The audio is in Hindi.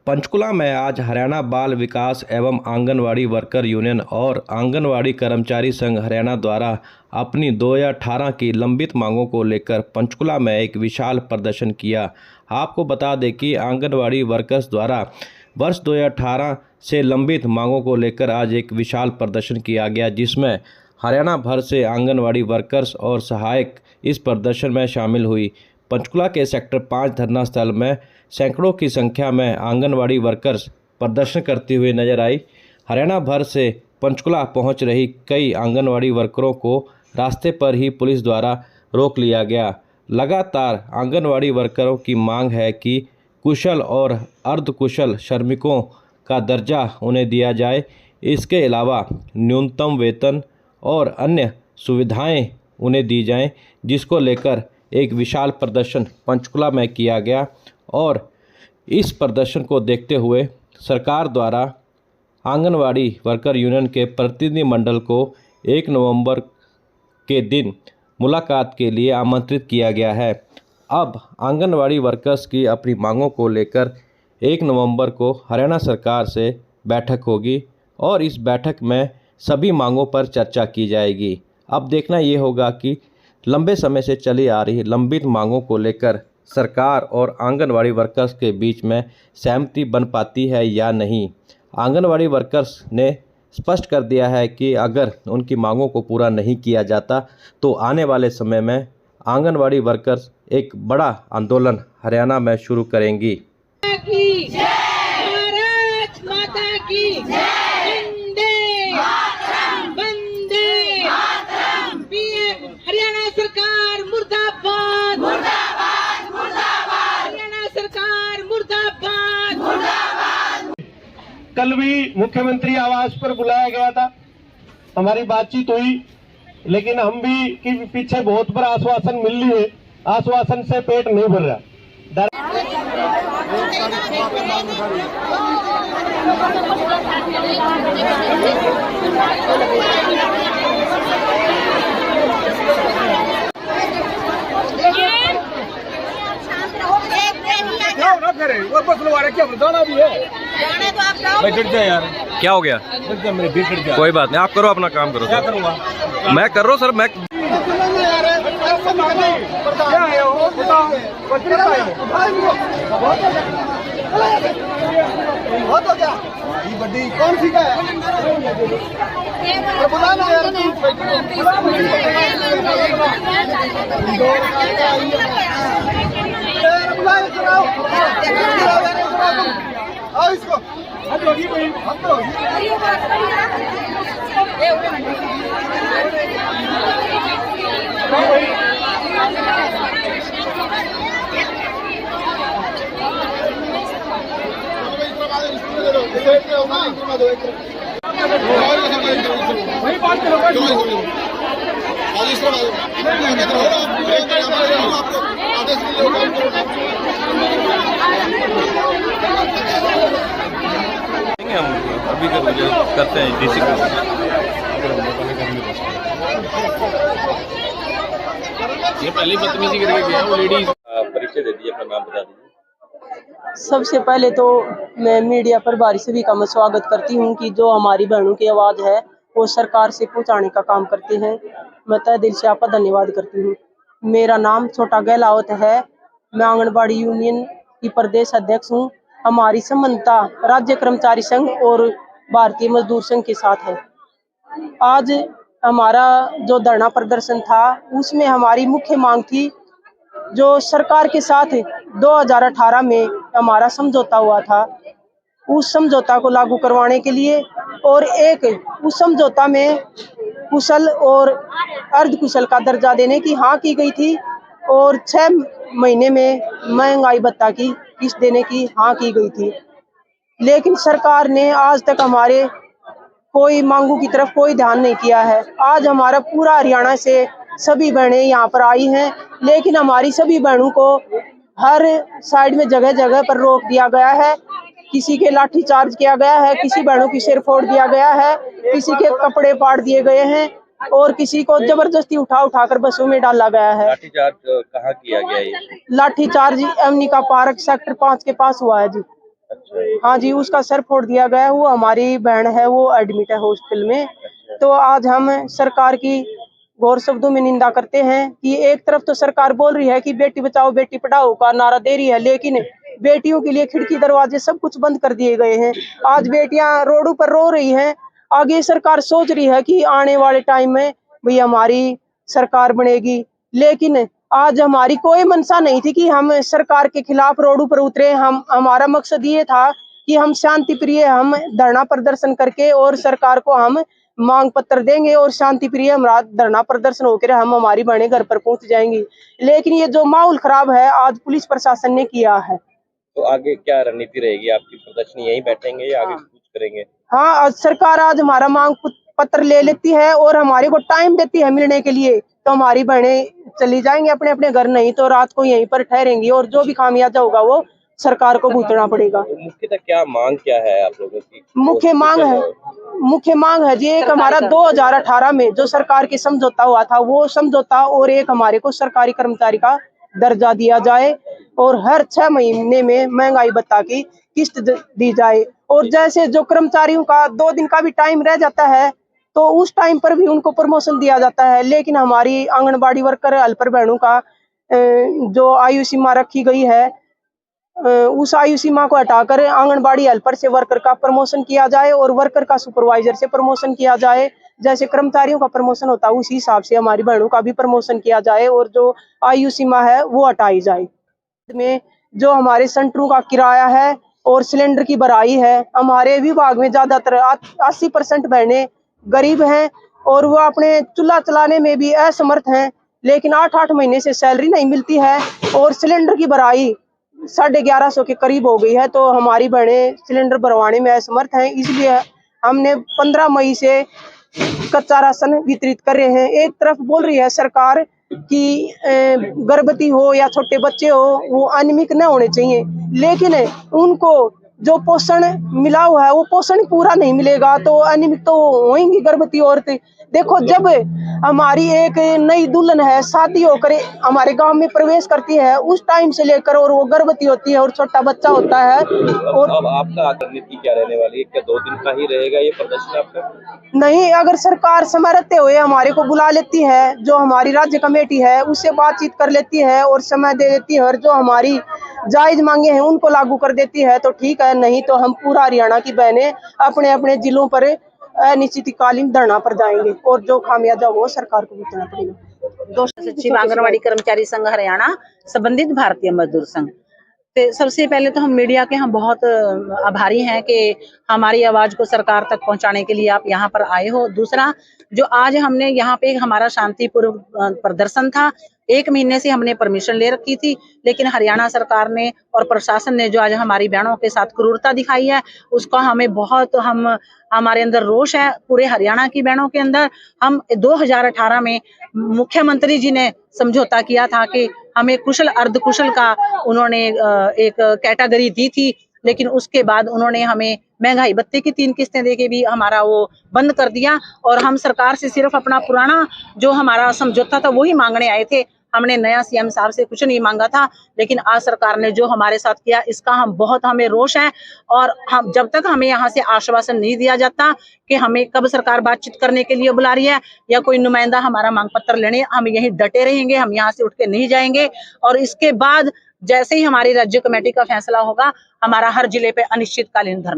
पंचकुला में आज हरियाणा बाल विकास एवं आंगनवाड़ी वर्कर यूनियन और आंगनवाड़ी कर्मचारी संघ हरियाणा द्वारा अपनी 2018 की लंबित मांगों को लेकर पंचकुला में एक विशाल प्रदर्शन किया। आपको बता दें कि आंगनवाड़ी वर्कर्स द्वारा वर्ष 2018 से लंबित मांगों को लेकर आज एक विशाल प्रदर्शन किया गया, जिसमें हरियाणा भर से आंगनवाड़ी वर्कर्स और सहायक इस प्रदर्शन में शामिल हुई। पंचकुला के सेक्टर 5 धरना स्थल में सैकड़ों की संख्या में आंगनवाड़ी वर्कर्स प्रदर्शन करते हुए नजर आई। हरियाणा भर से पंचकुला पहुंच रही कई आंगनवाड़ी वर्करों को रास्ते पर ही पुलिस द्वारा रोक लिया गया। लगातार आंगनवाड़ी वर्करों की मांग है कि कुशल और अर्धकुशल श्रमिकों का दर्जा उन्हें दिया जाए। इसके अलावा न्यूनतम वेतन और अन्य सुविधाएं उन्हें दी जाएं, जिसको लेकर एक विशाल प्रदर्शन पंचकुला में किया गया। और इस प्रदर्शन को देखते हुए सरकार द्वारा आंगनवाड़ी वर्कर यूनियन के प्रतिनिधिमंडल को 1 नवंबर के दिन मुलाकात के लिए आमंत्रित किया गया है। अब आंगनवाड़ी वर्कर्स की अपनी मांगों को लेकर 1 नवंबर को हरियाणा सरकार से बैठक होगी और इस बैठक में सभी मांगों पर चर्चा की जाएगी। अब देखना ये होगा कि लंबे समय से चली आ रही लंबित मांगों को लेकर सरकार और आंगनवाड़ी वर्कर्स के बीच में सहमति बन पाती है या नहीं। आंगनवाड़ी वर्कर्स ने स्पष्ट कर दिया है कि अगर उनकी मांगों को पूरा नहीं किया जाता तो आने वाले समय में आंगनवाड़ी वर्कर्स एक बड़ा आंदोलन हरियाणा में शुरू करेंगी। हरियाणा सरकार मुर्दाबाद, मुर्दाबाद, मुर्दाबाद। हरियाणा सरकार मुर्दाबाद, मुर्दाबाद। कल भी मुख्यमंत्री आवास पर बुलाया गया था, हमारी बातचीत हुई, लेकिन हम भी कि पीछे बहुत बड़ा आश्वासन मिल रही है। आश्वासन से पेट नहीं भर रहा। वो बस लोग क्या बताना भी है। भाई डट जा यार, क्या हो गया? मेरे बीच डट जा। कोई बात नहीं, आप करो अपना काम करो। क्या करूँगा? मैं कर रहा हूँ सर। मैं क्या है वो बताओ। बहुत हो गया। ये बड़ी कौन सी का है? बुलाना यार। आओ इसको। वही बात करो। हम अभी करते हैं डीसी को। ये पहली बदतमीजी करके गया वो लेडीज। परिचय दे दीजिए, अपना नाम बता दीजिए। सबसे पहले तो मैं मीडिया पर बारी सभी का मैं स्वागत करती हूं कि जो हमारी बहनों की आवाज़ है वो सरकार से पहुंचाने का काम करते हैं। मैं तहे दिल से आपका धन्यवाद करती हूं। मेरा नाम छोटा गहलावत है। मैं आंगनबाड़ी यूनियन की प्रदेश अध्यक्ष हूं। हमारी समानता राज्य कर्मचारी संघ और भारतीय मजदूर संघ के साथ है। आज हमारा जो धरना प्रदर्शन था उसमें हमारी मुख्य मांग थी, जो सरकार के साथ 2018 में हमारा समझौता हुआ था, उस समझौता को लागू करवाने के लिए और उस समझौता में कुशल और अर्धकुशल का दर्जा देने की हाँ की गई थी और 6 महीने में महंगाई भत्ता की किस्त देने की हाँ की गई थी। लेकिन सरकार ने आज तक हमारे कोई मांगों की तरफ कोई ध्यान नहीं किया है। आज हमारा पूरा हरियाणा से सभी बहनें यहाँ पर आई हैं, लेकिन हमारी सभी बहनों को हर साइड में जगह जगह पर रोक दिया गया है। किसी के लाठी चार्ज किया गया है, किसी बहनों की सिर फोड़ दिया गया है, किसी के कपड़े फाड़ दिए गए हैं और किसी को जबरदस्ती उठाकर बसों में डाला गया है। लाठीचार्ज कहाँ किया गया? ये लाठीचार्ज एमनिका पार्क सेक्टर 5 के पास हुआ है जी। हाँ जी, उसका सर फोड़ दिया गया है। वो हमारी बहन है, वो एडमिट है हॉस्पिटल में। तो आज हम सरकार की गौर शब्दों में निंदा करते हैं कि एक तरफ तो सरकार बोल रही है कि बेटी बचाओ बेटी पढ़ाओ का नारा दे रही है, लेकिन बेटियों के लिए खिड़की दरवाजे सब कुछ बंद कर दिए गए हैं। आज बेटियां रोडों पर रो रही हैं। आगे सरकार सोच रही है कि आने वाले टाइम में भाई हमारी सरकार बनेगी, लेकिन आज हमारी कोई मंशा नहीं थी कि हम सरकार के खिलाफ रोडों पर उतरे। हमारा मकसद ये था कि हम शांति प्रिय, हम धरना प्रदर्शन करके और सरकार को हम मांग पत्र देंगे और शांति प्रिय हमारा धरना प्रदर्शन होकर हम हमारी बहने घर पर पहुंच जाएंगी। लेकिन ये जो माहौल खराब है आज पुलिस प्रशासन ने किया है। तो आगे क्या रणनीति रहेगी आपकी? प्रदर्शन यहीं बैठेंगे या आगे कुछ करेंगे? हाँ, आज सरकार आज हमारा मांग पत्र ले लेती है और हमारे को टाइम देती है मिलने के लिए, तो हमारी बहनें चली जाएंगे अपने अपने घर, नहीं तो रात को यहीं पर ठहरेंगी और जो भी खामियाजा होगा वो सरकार को भुगतना पड़ेगा। तो मुख्यतः क्या मांग क्या है आप लोगों की? मुख्य मांग है जी, एक हमारा 2018 में जो सरकार के समझौता हुआ था वो समझौता, और एक हमारे को सरकारी कर्मचारी का दर्जा दिया जाए और हर 6 महीने में महंगाई भत्ता की किस्त दी जाए। और जैसे जो कर्मचारियों का 2 दिन का भी टाइम रह जाता है तो उस टाइम पर भी उनको प्रमोशन दिया जाता है। लेकिन हमारी आंगनबाड़ी वर्कर हेल्पर बहनों का जो आयु सीमा रखी गई है उस आयु सीमा को हटाकर आंगनबाड़ी हेल्पर से वर्कर का प्रमोशन किया जाए और वर्कर का सुपरवाइजर से प्रमोशन किया जाए। जैसे कर्मचारियों का प्रमोशन होता है उसी हिसाब से हमारी बहनों का भी प्रमोशन किया जाए और जो आयु सीमा है वो हटाई जाए। में जो हमारे सेंटरों का किराया है और सिलेंडर की भराई है, हमारे विभाग में ज्यादातर 80% बहनें गरीब हैं और वो अपने चूल्हा चलाने में भी असमर्थ हैं, लेकिन 8-8 महीने से सैलरी नहीं मिलती है और सिलेंडर की भराई 1150 के करीब हो गई है। तो हमारी बहनें सिलेंडर भरवाने में असमर्थ हैं, इसलिए हमने 15 मई से कच्चा राशन वितरित कर रहे हैं। एक तरफ बोल रही है सरकार कि गर्भवती हो या छोटे बच्चे हो वो अनिमिक न होने चाहिए, लेकिन उनको जो पोषण मिला हुआ है वो पोषण पूरा नहीं मिलेगा तो अनिमिक तो होंगी गर्भवती औरतें। देखो, जब हमारी एक नई दुल्हन है शादी होकर हमारे गांव में प्रवेश करती है उस टाइम से लेकर और वो गर्भवती होती है और छोटा बच्चा होता है। और अब आपका रणनीति क्या रहने वाली है? क्या 2 दिन का ही रहेगा ये प्रदर्शन आपका? नहीं, अगर सरकार समय रहते हुए हमारे को बुला लेती है, जो हमारी राज्य कमेटी है उससे बातचीत कर लेती है और समय दे देती है और जो हमारी जायज मांगे हैं उनको लागू कर देती है तो ठीक है, नहीं तो हम पूरा हरियाणा की बहनें अपने अपने जिलों पर अनिश्चितकालीन धरना पर जाएंगे और जो खामियाजा हो सरकार को भुगतना पड़ेगा। सचिव आंगनवाड़ी कर्मचारी संघ हरियाणा संबंधित भारतीय मजदूर संघ। तो सबसे पहले तो हम मीडिया के हम बहुत आभारी हैं कि हमारी आवाज को सरकार तक पहुंचाने के लिए आप यहाँ पर आए हो। दूसरा, जो आज हमने यहाँ पे हमारा शांतिपूर्ण प्रदर्शन था, 1 महीने से हमने परमिशन ले रखी थी, लेकिन हरियाणा सरकार ने और प्रशासन ने जो आज हमारी बहनों के साथ क्रूरता दिखाई है उसका हमें बहुत हमारे अंदर रोष है, पूरे हरियाणा की बहनों के अंदर। हम 2018 में मुख्यमंत्री जी ने समझौता किया था कि हमें कुशल अर्धकुशल का उन्होंने एक कैटेगरी दी थी, लेकिन उसके बाद उन्होंने हमें महंगाई भत्ते की 3 किस्तें देके भी हमारा वो बंद कर दिया और हम सरकार से सिर्फ अपना पुराना जो हमारा समझौता था वही मांगने आए थे। हमने नया सीएम साहब से कुछ नहीं मांगा था, लेकिन आज सरकार ने जो हमारे साथ किया इसका हमें रोष है। और हम जब तक हमें यहाँ से आश्वासन नहीं दिया जाता कि हमें कब सरकार बातचीत करने के लिए बुला रही है या कोई नुमाइंदा हमारा मांग पत्र लेने, हम यहीं डटे रहेंगे, हम यहाँ से उठ के नहीं जाएंगे। और इसके बाद जैसे ही हमारी राज्य कमेटी का फैसला होगा, हमारा हर जिले पे अनिश्चितकालीन धरना